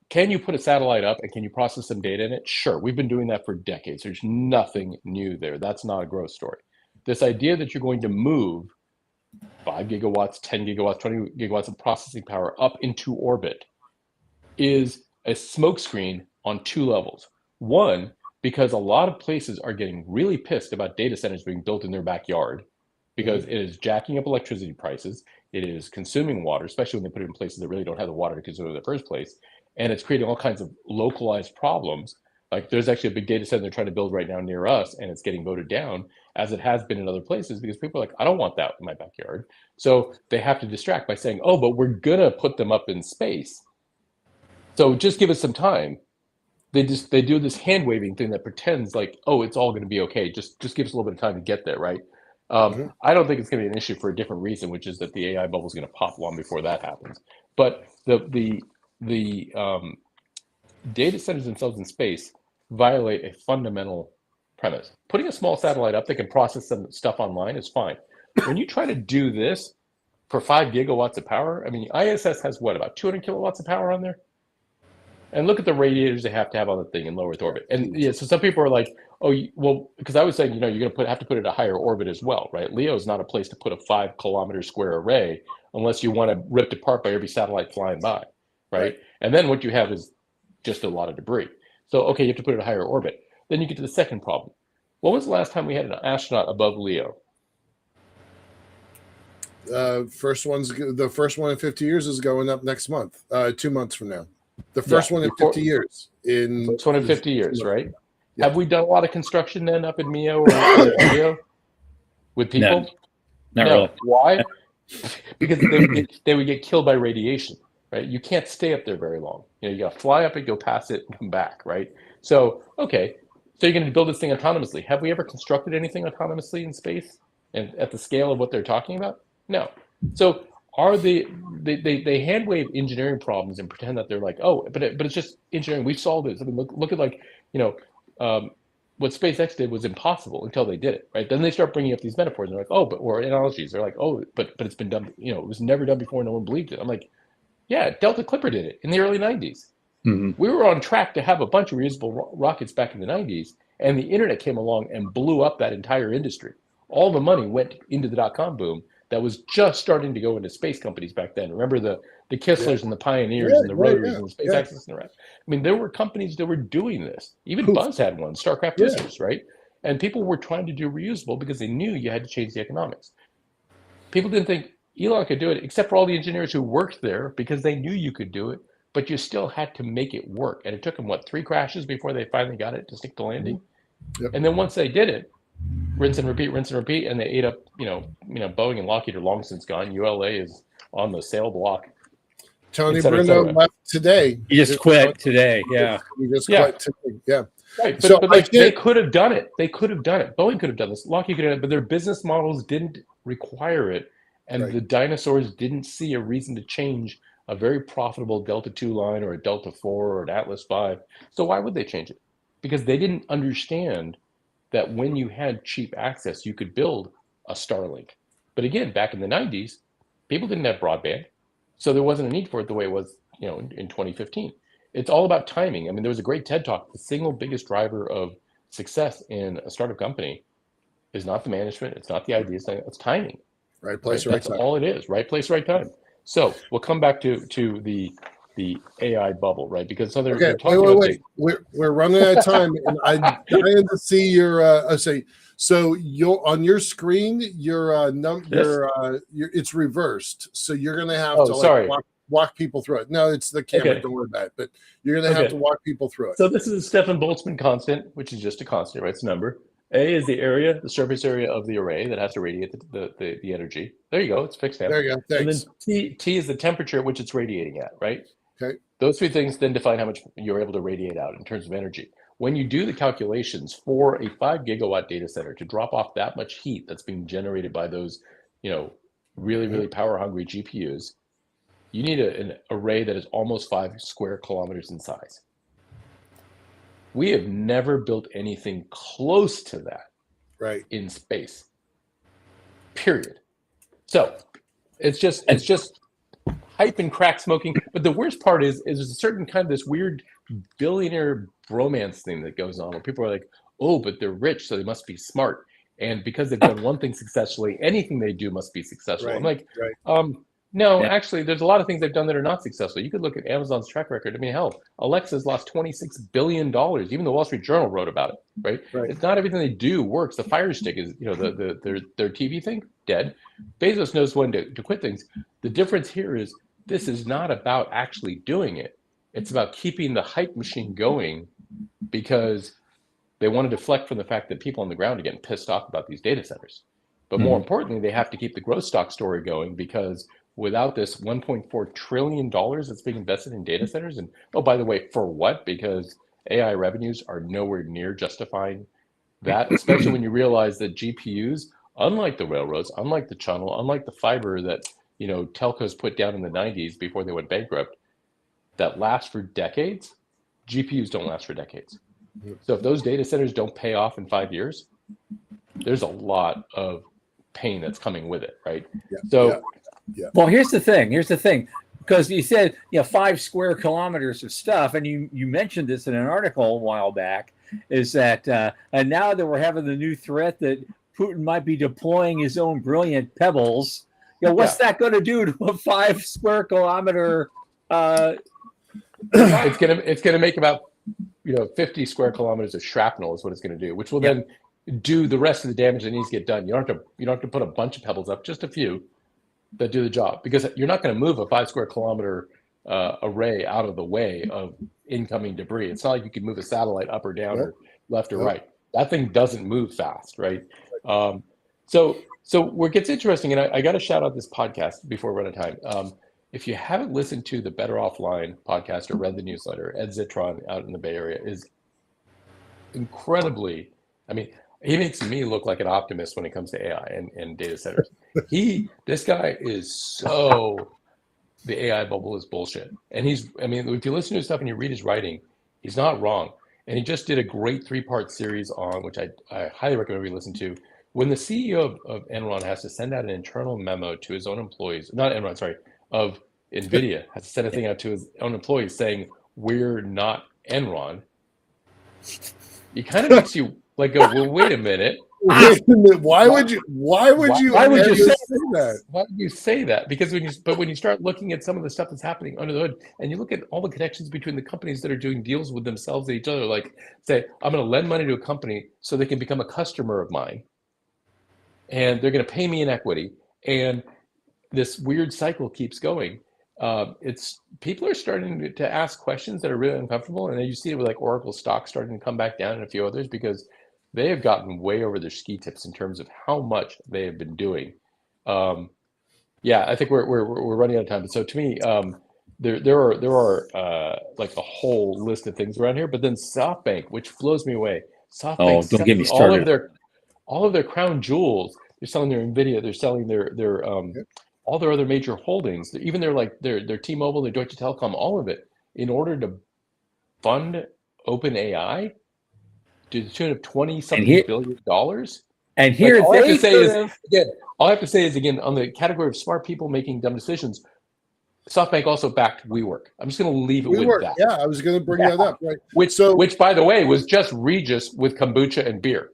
can you put a satellite up and can you process some data in it? Sure, we've been doing that for decades. There's nothing new there. That's not a growth story. This idea that you're going to move 5 gigawatts, 10 gigawatts, 20 gigawatts of processing power up into orbit is a smokescreen on 2 levels. One, because a lot of places are getting really pissed about data centers being built in their backyard, because it is jacking up electricity prices. It is consuming water, especially when they put it in places that really don't have the water to consume in the first place. And it's creating all kinds of localized problems. Like there's actually a big data center they're trying to build right now near us, and it's getting voted down, as it has been in other places, because people are like, I don't want that in my backyard. So they have to distract by saying, oh, but we're gonna put them up in space. So just give us some time. They do this hand waving thing that pretends like, oh, it's all gonna be okay. Just give us a little bit of time to get there, right? I don't think it's gonna be an issue for a different reason, which is that the AI bubble is gonna pop long before that happens. But the data centers themselves in space violate a fundamental premise. Putting a small satellite up that can process some stuff online is fine. When you try to do this for 5 gigawatts of power, ISS has what, about 200 kilowatts of power on there? And look at the radiators they have to have on the thing in low Earth orbit. And yeah, so some people are like, oh, well, because I was saying, you're going to have to put it at a higher orbit as well, right? LEO is not a place to put a 5 kilometer square array unless you want to rip it apart by every satellite flying by, right? And then what you have is just a lot of debris. So, okay, you have to put it at a higher orbit. Then you get to the second problem. When was the last time we had an astronaut above LEO? The first one in 50 years is going up next month, 2 months from now. The first one in 50 years. First one in 50 years, right? Yeah. Have we done a lot of construction then up in MEO or LEO with people? No, not really. Why? Because they would get killed by radiation, right? You can't stay up there very long. You got to fly up and go past it and come back, right? So, okay, so you're going to build this thing autonomously. Have we ever constructed anything autonomously in space and at the scale of what they're talking about? No. So they hand wave engineering problems and pretend that they're like, oh, but it's just engineering. We've solved this. Look at what SpaceX did was impossible until they did it, right? Then they start bringing up these metaphors and they're like, or analogies. They're like, oh, but it's been done. It was never done before. No one believed it. I'm like, yeah, Delta Clipper did it in the early 90s. Mm-hmm. We were on track to have a bunch of reusable rockets back in the 90s, and the internet came along and blew up that entire industry. All the money went into the dot-com boom. that was just starting to go into space companies back then. Remember the Kisslers and the Pioneers Yeah, and the yeah, Rotaries yeah, and the Space yeah. Access and the rest. I mean, there were companies that were doing this. Even Poof. Buzz had one, Starcraft Yeah. Whistles, right? And people were trying to do reusable because they knew you had to change the economics. People didn't think Elon could do it, except for all the engineers who worked there, because they knew you could do it, but you still had to make it work. And it took them, what, 3 crashes before they finally got it to stick the landing? Yep. And then once they did it, rinse and repeat, and they ate up, Boeing and Lockheed are long since gone. ULA is on the sale block. Tony et cetera, et Bruno cetera. left today. He just quit today. Yeah. He just Yeah. quit today. Yeah. Right, So but like they could have done it. They could have done it. Boeing could have done this. Lockheed could have done it, but their business models didn't require it, and Right. the dinosaurs didn't see a reason to change a very profitable Delta II line or a Delta IV or an Atlas V. So why would they change it? Because they didn't understand that when you had cheap access, you could build a Starlink. But again, back in the 90s, people didn't have broadband, so there wasn't a need for it the way it was, in 2015. It's all about timing. I mean, there was a great TED Talk. The single biggest driver of success in a startup company is not the management, it's not the ideas, it's timing. Right place, Right? right That's time. all it is. Right place, right time. So we'll come back to the AI bubble, right? Because so they're talking about wait. We're running out of time, and I'm dying to see your. So you'll on your screen, it's reversed. So you're gonna have to walk people through it. No, it's the camera. Okay. Don't worry about it. But you're gonna have to walk people through it. So this is a Stefan Boltzmann constant, which is just a constant, right? It's a number. A is the surface area of the array that has to radiate the energy. There you go. It's fixed now. There you go. Thanks. And then T is the temperature at which it's radiating at, right? Okay. Those 3 things then define how much you're able to radiate out in terms of energy. When you do the calculations for a 5 gigawatt data center to drop off that much heat that's being generated by those, really, really power hungry GPUs, you need an array that is almost 5 square kilometers in size. We have never built anything close to that in space, period. So it's just hype and crack smoking. But the worst part is there's a certain kind of this weird billionaire bromance thing that goes on where people are like, oh, but they're rich, so they must be smart. And because they've done one thing successfully, anything they do must be successful. I'm like, no, actually, there's a lot of things they've done that are not successful. You could look at Amazon's track record. I mean, hell, Alexa's lost $26 billion. Even the Wall Street Journal wrote about it, right? It's not everything they do works. The Fire Stick is, their TV thing, dead. Bezos knows when to quit things. The difference here is this is not about actually doing it. It's about keeping the hype machine going because they want to deflect from the fact that people on the ground are getting pissed off about these data centers. But more importantly, they have to keep the growth stock story going because without this $1.4 trillion that's being invested in data centers, and oh, by the way, for what? Because AI revenues are nowhere near justifying that, especially when you realize that GPUs, unlike the railroads, unlike the channel, unlike the fiber that telcos put down in the 90s before they went bankrupt, that last for decades, GPUs don't last for decades. So if those data centers don't pay off in 5 years, there's a lot of pain that's coming with it, right? Well, here's the thing, because you said 5 square kilometers of stuff, and you mentioned this in an article a while back, is that and now that we're having the new threat that Putin might be deploying his own brilliant pebbles, what's that going to do to a 5 square kilometer? It's gonna make about 50 square kilometers of shrapnel is what it's going to do, which will then do the rest of the damage that needs to get done. You don't have to put a bunch of pebbles up, just a few that do the job, because you're not going to move a 5 square kilometer array out of the way of incoming debris. It's not like you can move a satellite up or down or left or right. That thing doesn't move fast, right? So where it gets interesting, and I got to shout out this podcast before we run out of time. If you haven't listened to the Better Offline podcast or read the newsletter, Ed Zitron out in the Bay Area is incredibly, he makes me look like an optimist when it comes to AI and data centers. This guy is the AI bubble is bullshit. And if you listen to his stuff and you read his writing, he's not wrong. And he just did a great 3-part series on, which I highly recommend we listen to. When the CEO of Enron has to send out an internal memo to his own employees, not Enron, sorry, of NVIDIA, has to send a thing out to his own employees saying, we're not Enron. It kind of makes you go, well, wait a minute. Wait a minute. Why would you would you ever say that? Why do you say that? Because when you start looking at some of the stuff that's happening under the hood, and you look at all the connections between the companies that are doing deals with themselves and each other, like say, I'm going to lend money to a company so they can become a customer of mine, and they're going to pay me in equity, and this weird cycle keeps going. It's people are starting to ask questions that are really uncomfortable, and then you see it with like Oracle stock starting to come back down and a few others because they have gotten way over their ski tips in terms of how much they have been doing. Yeah, I think we're running out of time. So to me, there are like a whole list of things around here, but then SoftBank, which blows me away. Oh, SoftBank don't get me selling all of started. their crown jewels. They're selling their Nvidia. They're selling their all their other major holdings. Even their T-Mobile, their Deutsche Telekom, all of it, in order to fund OpenAI to the tune of $20-something billion. And Like here all I have to they say could is have. again, all I have to say is again on the category of smart people making dumb decisions. SoftBank also backed WeWork. I'm just going to leave it with WeWork. that. Yeah, I was going to bring that up. Right. Which, by the way, was just Regis with kombucha and beer.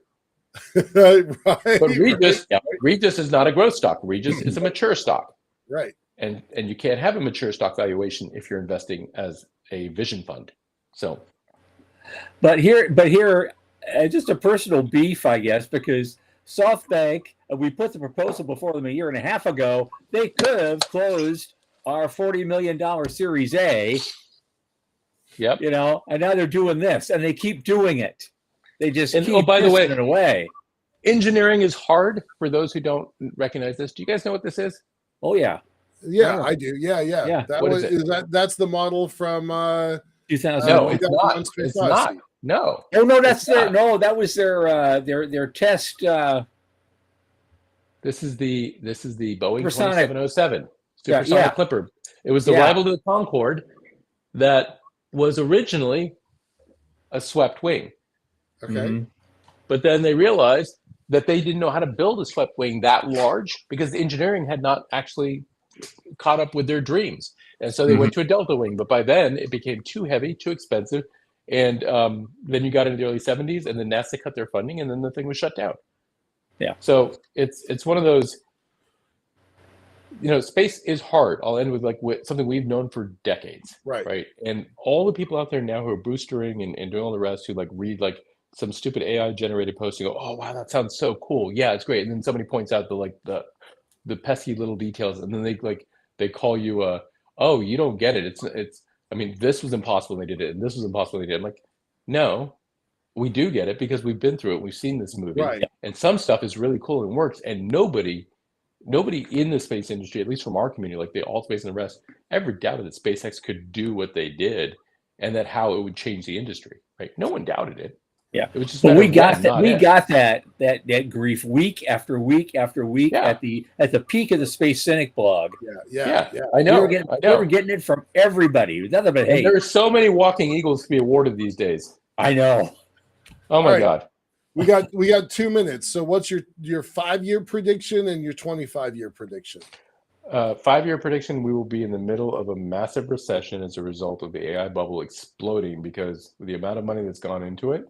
right. But Regis, right. Regis is not a growth stock. Regis is a mature stock. Right. And you can't have a mature stock valuation if you're investing as a vision fund. So, But here, just a personal beef, I guess, because SoftBank, we put the proposal before them a year and a half ago. They could have closed our $40 million Series A. yep. You know, and now they're doing this, and they keep doing it. They just And keep by the way, it away. Engineering is hard for those who don't recognize this. Do you guys know what this is? Oh yeah. Yeah, I do. Yeah. Yeah. What is it? That's the model from 2000. No, it's 2001 not. Space It's Odyssey. not. No. Oh no, that's It's their not. no. That was their test. This is the Boeing Supersonic. 2707 Yeah, Supersonic yeah. Clipper. It was the rival to the Concorde that was originally a swept wing. Okay. Mhm. But then they realized that they didn't know how to build a swept wing that large because the engineering had not actually caught up with their dreams. And so they went to a delta wing. But by then it became too heavy, too expensive. And then you got into the early 70s and then NASA cut their funding and then the thing was shut down. Yeah. So it's one of those, space is hard. I'll end with something we've known for decades. Right. And all the people out there now who are boostering and doing all the rest who read some stupid AI generated post and go, oh wow, that sounds so cool. Yeah, it's great. And then somebody points out the pesky little details, and then they call you oh, you don't get it. It's I mean, this was impossible and they did it, and this was impossible and they did it. I'm like, no, we do get it because we've been through it. We've seen this movie. Right. And some stuff is really cool and works, and nobody in the space industry, at least from our community, like the Alt Space and the rest, ever doubted that SpaceX could do what they did and that how it would change the industry. Right? No one doubted it. Yeah, it was just but we got that grief week after week after week at the peak of the Space Cynic blog. Yeah. I know. We were getting it from everybody. It was nothing but hate. There are so many walking eagles to be awarded these days. I know. Oh my God. We got 2 minutes. So what's your 5-year prediction and your 25-year prediction? 5-year prediction: we will be in the middle of a massive recession as a result of the AI bubble exploding because the amount of money that's gone into it.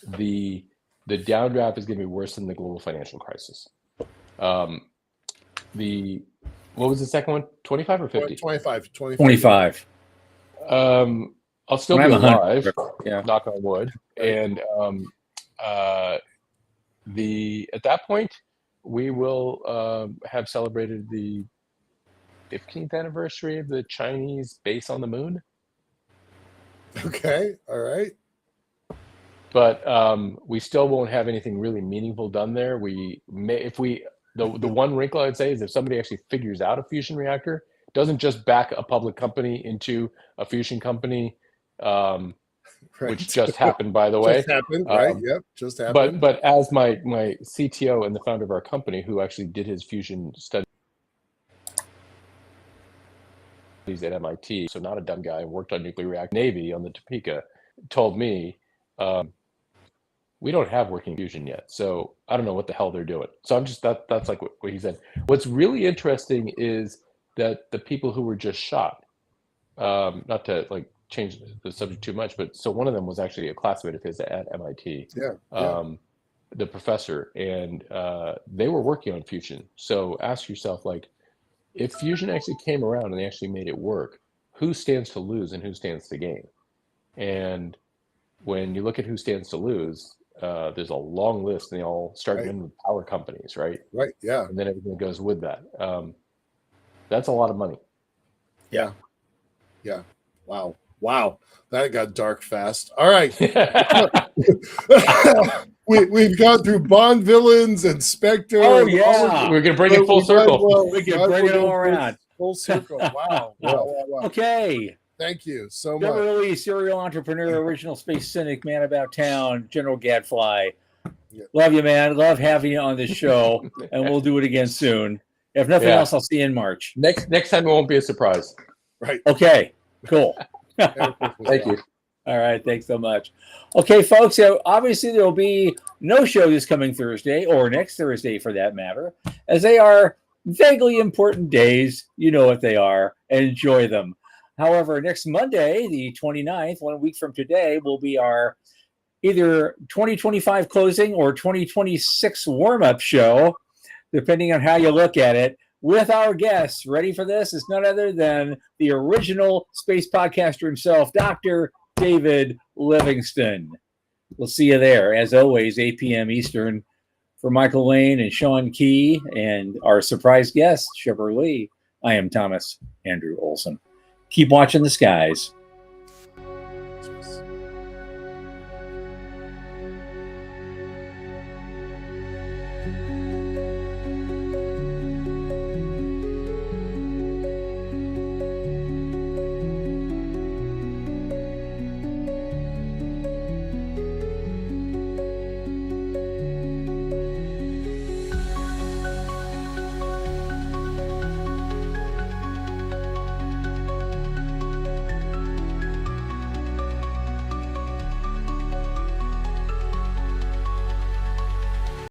The downdraft is going to be worse than the global financial crisis. What was the second one? 25 or 50? 25. 25. I'll still be alive. Yeah. Knock on wood. And at that point, we will have celebrated the 15th anniversary of the Chinese base on the moon. Okay. All right. But we still won't have anything really meaningful done there. We may, the one wrinkle I'd say is if somebody actually figures out a fusion reactor, doesn't just back a public company into a fusion company, which just happened, by the way. Just happened, right? Yep, just happened. But as my CTO and the founder of our company, who actually did his fusion studies at MIT, so not a dumb guy, worked on nuclear reactor Navy on the Topeka, told me, we don't have working fusion yet, so I don't know what the hell they're doing. So I'm just that's like what he said. What's really interesting is that the people who were just shot, not to change the subject too much, but so one of them was actually a classmate of his at MIT. Yeah. the professor, and they were working on fusion. So ask yourself, like, if fusion actually came around and they actually made it work, who stands to lose and who stands to gain? And when you look at who stands to lose, there's a long list, and they all start Right. in with power companies, right? Right. Yeah. And then everything that goes with that. That's a lot of money. Yeah. Yeah. Wow. Wow. That got dark fast. All right. We've gone through Bond villains and Spectre. Oh, and yeah. We're gonna bring it full circle. We can bring it all around. Full circle. Wow. Wow. Okay. Thank you so much. Beverly, serial entrepreneur, original space cynic, man about town, General Gadfly. Yeah. Love you, man. Love having you on this show, and we'll do it again soon. If nothing else, I'll see you in March. Next time it won't be a surprise. Right. Okay. Cool. Thank you. All right. Thanks so much. Okay, folks. So obviously there will be no show this coming Thursday or next Thursday for that matter, as they are vaguely important days. You know what they are. Enjoy them. However, next Monday, the 29th, 1 week from today, will be our either 2025 closing or 2026 warm-up show, depending on how you look at it, with our guests. Ready for this? It's none other than the original space podcaster himself, Dr. David Livingston. We'll see you there. As always, 8 p.m. Eastern. For Michael Lane and Sean Key and our surprise guest, Shepard Lee, I am Thomas Andrew Olson. Keep watching the skies.